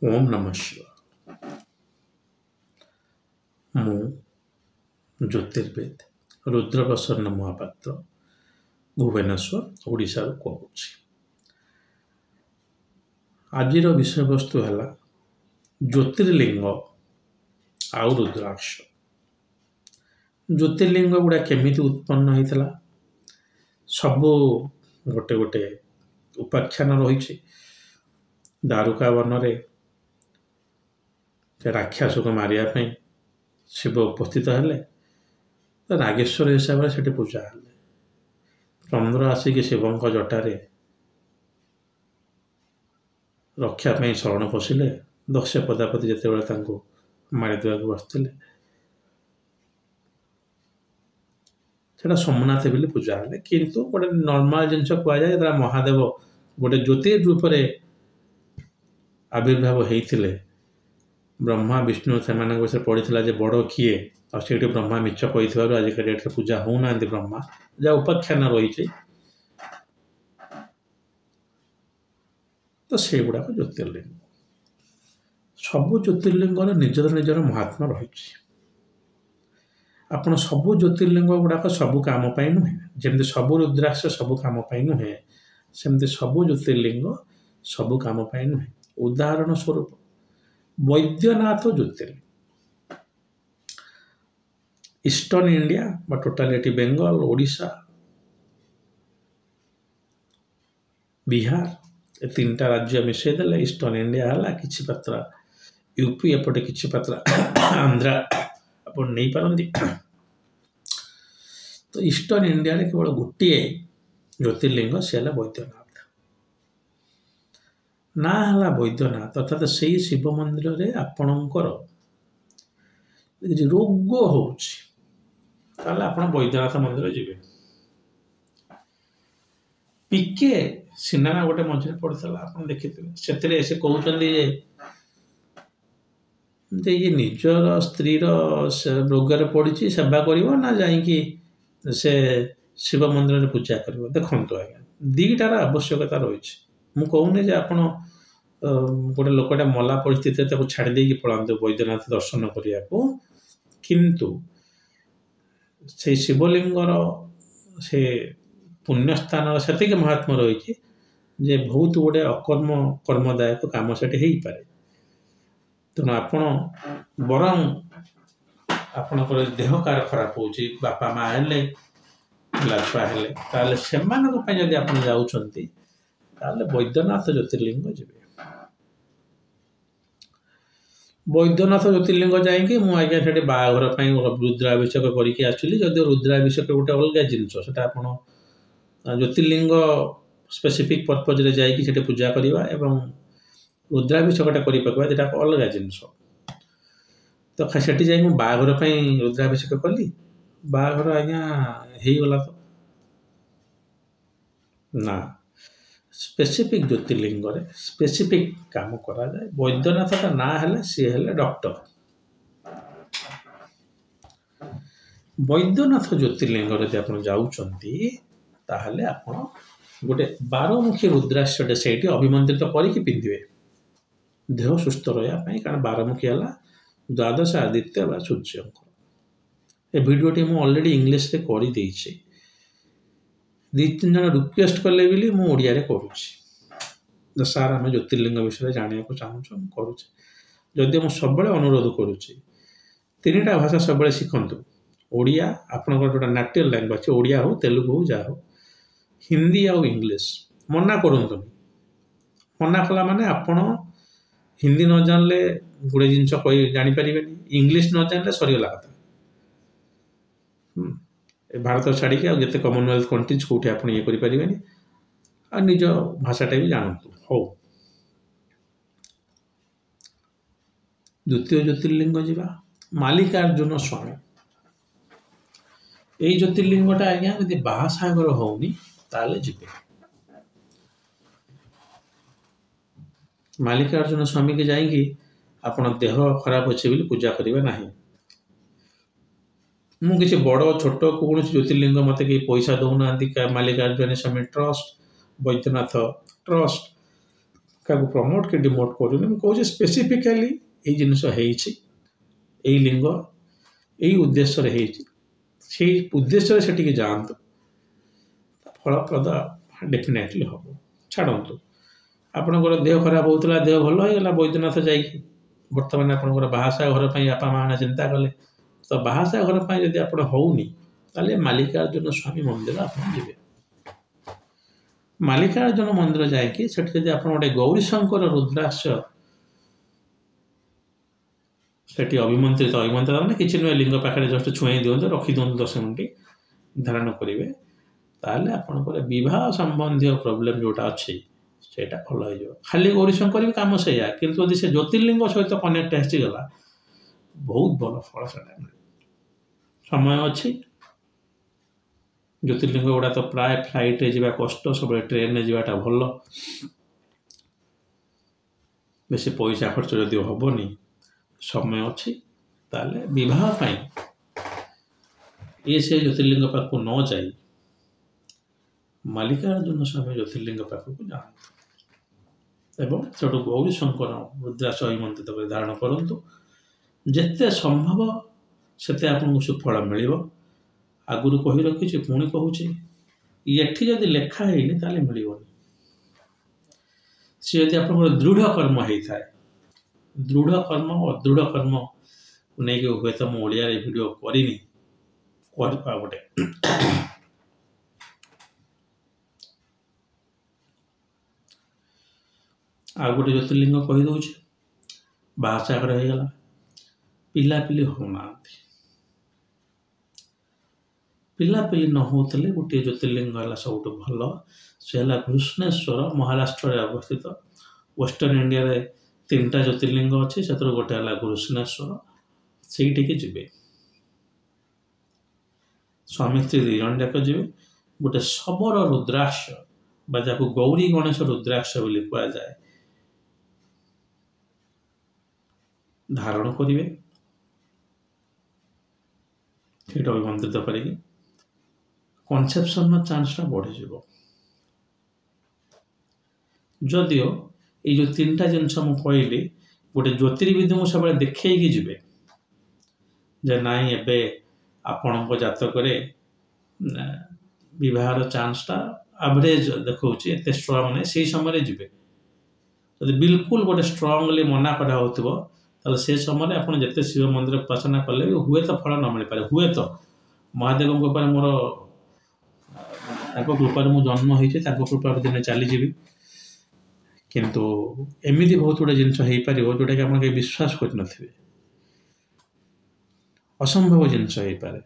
ओम नमः शिवाय। मु ज्योतिर्वेद रुद्रप्रसन्न महापात्र भुवनेश्वर ओडिशा कहूँ। आज विषय वस्तु है ज्योतिर्लिंग आउ रुद्राक्ष। ज्योतिर्लिंग गुड़ा केमिति उत्पन्न होता सबू गोटे गोटे उपाख्यान रही। दारुका वन रे राक्षस को मारिया शिव उपस्थित हेले नागेश्वर हिसाब से पूजा हेले। चंद्र आसिक शिवंक जटारे रक्षापी शरण पशिले। दक्ष प्रजापति जिते मारिदेवा बसते सोमनाथ बोली पूजा हेले। किंतु गोटे नॉर्मल जिनस कहुए महादेव गोटे ज्योति रूप आविर्भाव होते। ब्रह्मा विष्णु से विषय पढ़ी जे बड़ किए आठ ब्रह्मा मिछ कही आजिका डेट्रे पूजा होना ब्रह्मा जहाँ उपाख्यान रही। तो से गुड़ाक ज्योतिर्लिंग सबु ज्योतिर्लिंग निजर निजर महात्मा रही। आपण सबु ज्योतिर्लिंग गुड़ाक सबु काम नुहे जमी सबु रुद्राक्ष सबु काम नुहे सेमती सबु ज्योतिर्लिंग सबु काम नुहे। उदाहरण स्वरूप वैद्यनाथ ज्योतिर्लिंग ईस्टर्न इंडिया बा टोटालिटी बेंगल ओडिशा बिहार ए तीनटा राज्य मिसेदेले ईस्टर्न इंडिया है कि पात्रा यूपी एपटे कि पात्रा आंध्रा आप नहीं पारती। तो ईस्टर्न इंडिया केवल गोटे ज्योतिर्लिंग सी है वैद्यनाथ ना है वैद्यनाथ अर्थात से शिव मंदिर रे आपणकर रोग होता वैद्यनाथ मंदिर जी। पीके सिनेमा गोटे मझे पड़ता आप देखिए से कहते ये निजर स्त्री रोग पड़ी सेवा कर ना जा से शिव मंदिर में पूजा कर। देखो आज्ञा दीटार आवश्यकता रही। मुझे कहूनी जे आप गोटे लोकटा मला परिस्थिति छाड़ी पलांतु वैद्यनाथ दर्शन करने को। किंतु से शिवलिंगर से पुण्यस्थान से महात्मा रही जे बहुत गुड़े अकर्म कर्मदायक काम से पारे। तेणु आपण बरम आपणकर देह कार खराब हो बापा माँ हेले पिला छुआ हेले से आप जाऊँगी वैद्यनाथ ज्योतिर्लिंग जी। वैद्यनाथ ज्योतिर्लिंग जाइए मुझे से बाहाघर रुद्राभिषेक करके आसली। जदि रुद्राभिषेक गोटे अलग जिनस आप ज्योतिर्लिंग स्पेसिफिक पर्पज रे जाइए पूजा करवा एवं रुद्राभिषेकटा कर अलग जिनस। तो से जा बाहाघर रुद्राभिषेक कली बाहाघर आज्ञा हो तो ना स्पेसिफिक ज्योतिर्लिंग स्पेसिफिक काम करा जाए। वैद्यनाथ का ना है सी है डॉक्टर। वैद्यनाथ ज्योतिर्लिंग यदि आप जाऊँगी ताहले आप गोटे 12मुखी रुद्राक्षटे से अभिमंत्रित करके पिंधे देह सुस्थ रहा। कारण 12मुखी है द्वादश आदित्य बा सूर्य। ए भिडियोटी मुझे ऑलरेडी इंग्लिश रे कर देइछे। 2-3 जन रिक्वेस्ट कले बोली मु ओडिया रे करूची सार आम ज्योतिर्लिंग विषय जाना चाहूँ करुचे। जदि मुझे सब अनुरोध करुचे 3टा भाषा सब शिखतु। ओडिया आपंकर जो नेटिव लैंग्वेज ओडिया हो तेलुगु हो जहाँ हो हिंदी आउ इंग्लिश मना करूँ। मना कला माने आपण हिंदी न जानले गुड़े जिनस जापर इंग्लिश न जानले सरीगला कथा। भारत छाड़ी आते कॉमनवेल्थ कंट्रीज कौटे आप ये करें आ निज भाषाटा भी जानतु। हो द्वितीय ज्योतिर्लिंग जावा मल्लिकार्जुन स्वामी। यही ज्योतिर्लिंगटा आज्ञा यदि बाहासागर होनी ताले जीवे। मल्लिकार्जुन स्वामी के जाइए आपण देह खराब अच्छे बोली पूजा करेंगे ना। मु किसी बड़ छोट कौन ज्योतिर्लिंग मत कहीं पैसा दौना मल्लिकार्जुन स्वामी ट्रस्ट वैद्यनाथ ट्रस्ट क्या प्रमोट कि डिमोट करूँ कहे स्पेसिफिकाली ये जिनस यही लिंग यही उद्देश्य से उद्देश्य से जातु फलप्रद डेफिनेटली हम छाड़ू आपंकर देह खराब होता देह भल होगा बैद्यनाथ जा बर्तमान आपंकर बाहासा घर पर बापा माँ चिंता कले तो बाहासा घर पर जब आप होनी ताले मल्लिकार्जुन स्वामी मंदिर आप मल्लिकार्जुन मंदिर जाकि जब आप गोटे गौरीशंकर रुद्राक्ष से अभिमंत्रित मैंने किसी नुहे लिंग पाखे जस्ट छुई दिखाँ रखी दिखाँ 10 मिनिट धारण करेंगे ताहले आपंकर विवाह संबंधी प्रोब्लेम जोटा अच्छी सेटा भल हो खाली गौरीशंकर भी कम से किंतु से ज्योतिर्लिंग सहित कनेक्ट आसीगला बहुत भल फल से समय अच्छी ज्योतिर्लिंग गुड़ा तो प्राय फ्लाइट रे जावा कष्ट सब ट्रेन रे जावाटा भल बेसी पैसा खर्च जदि हेनी समय अच्छी ताले विवाह ये से ज्योतिर्लिंग पाख न जाई मल्लिकार्जुन स्वामी ज्योतिर्लिंग पाखक जातु एवं से गौरीशंकर रुद्राक्ष अभिमंत्रित कर धारण करूँ जिते संभव से आपको सुफल मिल आगुरी कही रखी पुणी कहूँ ये जदि लेखाही ताले मिलनी सी यदि आप दृढ़ कर्म होता है दृढ़ कर्म अदृढ़ कर्म नहीं हुए तो मुझे भिड करनी गोटे आ गोटे ज्योतिर्लिंग कहीदे बाहासागर होगला पिलापिली होना पिलापिली न होते गोटे ज्योतिर्लिंग है सब भल से है घृष्णेश्वर महाराष्ट्र अवस्थित वेस्टर्न इंडिया रे 3टा ज्योतिर्लिंग अच्छी से गोटे है घृष्णेश्वर से जी स्वामी स्त्री 2 जन जाक जी गोटे शबर रुद्राक्ष जहाँ गौरी गणेश रुद्राक्ष बोली कहुए धारण करेंगे अभिमंत्रित करेंगे कनसेप्शन चांसटा बढ़ी जदियो ये जो 3टा जिनस मुझे कहली गोटे ज्योतिर्विद को सब देखी जी जे नाई एबे आपण जातक बहार चांसटा एवरेज देखा एत स्ट्रंग नहीं से समय जी बिल्कुल गोटे स्ट्रंगली मना करा से समय आप जिते शिव मंदिर उपासना कले भी हुए तो फल न मिल पारे हुए तो महादेव मोर कृपार मु जन्म होती कृपा दिन चलीजी किंतु एमती बहुत गुड़ा जिन जोटा कि आप विश्वास कर असंभव जिनस हो पारे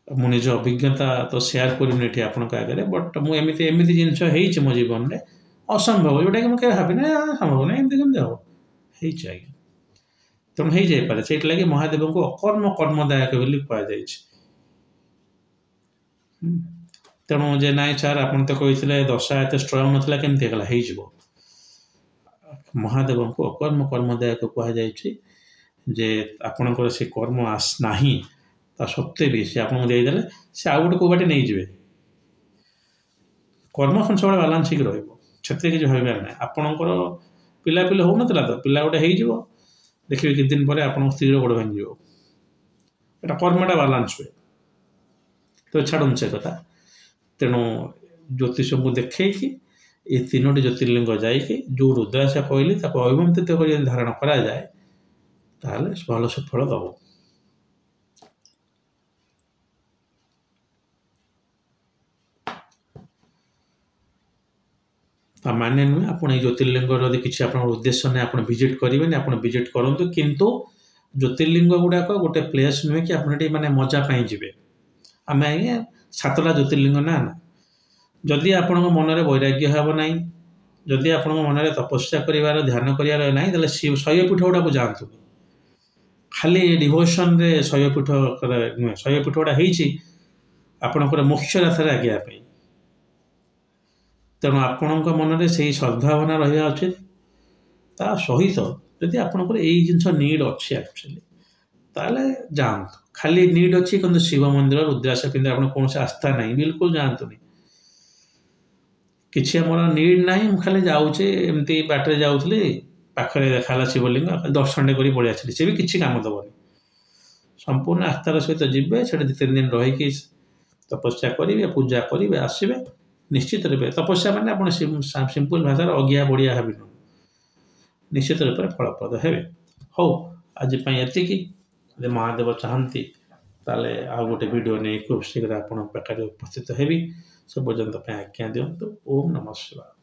मु निज अभिज्ञता तो शेयर करूनी आपण आगे बट मुझे एमती जिनस हो मो जीवन में असंभव जोटा कि मुझे भावी ना संभव ना एमती कमी हम आज्ञा तेणु हो जापे से लगे महादेव को अकर्म कर्मदायक कहुई तेणु जे ना सार आप तो कहते दशा एत स्ट्रंग नाला केमती हो महादेव को अकर्म कर्मदायक कहुई जे आपणकर से कर्म आस ना सत्वे भी सी आपको देदेले से आउ गोटे कौटे नहीं जाए कर्म खन सब बालान्स होती किसी भावार ना आपणकर पिलापिली हो ना तो पिला गोटे हो देखिए कि दिन पर आप स्त्री गोड़ भांगी यहाँ कर्मटा बालान्स हुए तो छाड़ से कथा तेणु ज्योतिष को देखे ये 3टी ज्योतिर्लिंग जाकि जो रुद्राक्ष कहली अभिमंत्रित कर धारण करा जाए ताहले भल सुफल दब माने नुहे आप ज्योतिर्लिंग जब किसी आप उद्देश्य नहीं आप विजिट करेंगे आप विजिट करूँ किंतु ज्योतिर्लिंग गुड़ाक गोटे प्लेस नुहे कि आप माने मजापाई जी आम आज्ञा 7टा ज्योतिर्लिंग ना ना जदि आपण मन में वैराग्य हे ना जदि आप मन में तपस्या कर ध्यान करार ना तो शैवपीठ गुड़ाक जातु खाली डिवोशन रे शैवपीठ नुहे शैवपीठ गुड़ा आपणकर मोक्ष रास्तार आज्ञापी तेणु आपण मन में से सद्भावना रहा उचित ता सहित जदि आपणकर यही जिनस नीड अच्छी एक्चुअली ताले जातु खाली नीड अच्छी कि शिव मंदिर रुद्राक्ष पिंधे आप कौन आस्था ना बिल्कुल जातुनि କିଛି ଆମର ନିଡ୍ ନାହିଁ, ମୁଁ ଖାଲି ଯାଉଛି ଏମିତି ବାଟରେ ଯାଉଥିଲି, ପାଖରେ ଦେଖାହେଲା ଶିବଲିଙ୍ଗ, ଖାଲି ଦର୍ଶନଟେ କରି ପଳେଇ ଆସିଲି, ସେ ବି କିଛି କାମ ଦେବନି। ସମ୍ପୂର୍ଣ୍ଣ ଆସ୍ଥାର ସହିତ ଯିବେ, ସେଠି 2-3 ଦିନ ରହିକି ତପସ୍ୟା କରିବେ, ପୂଜା କରିବେ, ଆସିବେ। ନିଶ୍ଚିତ ରୂପେ ତପସ୍ୟା ମାନେ ଆପଣ ସିମ୍ପଲ ଭାଷାରେ ଅଗିଆ ବଢ଼ିଆ ଭାବିନୁ, ନିଶ୍ଚିତ ରୂପରେ ଫଳପ୍ରଦ ହେବେ। ହଉ, ଆଜି ପାଇଁ ଏତିକି। ଯଦି ମହାଦେବ ଚାହାନ୍ତି ତାହେଲେ ଆଉ ଗୋଟେ ଭିଡ଼ିଓ ନେଇ ଖୁବ୍ ଶୀଘ୍ର ଆପଣଙ୍କ ପାଖରେ ଉପସ୍ଥିତ ହେବି। ସେ ପର୍ଯ୍ୟନ୍ତ ପାଇଁ ଆଜ୍ଞା ଦିଅନ୍ତୁ। ଓମ୍ ନମଃ ଶିବାୟ।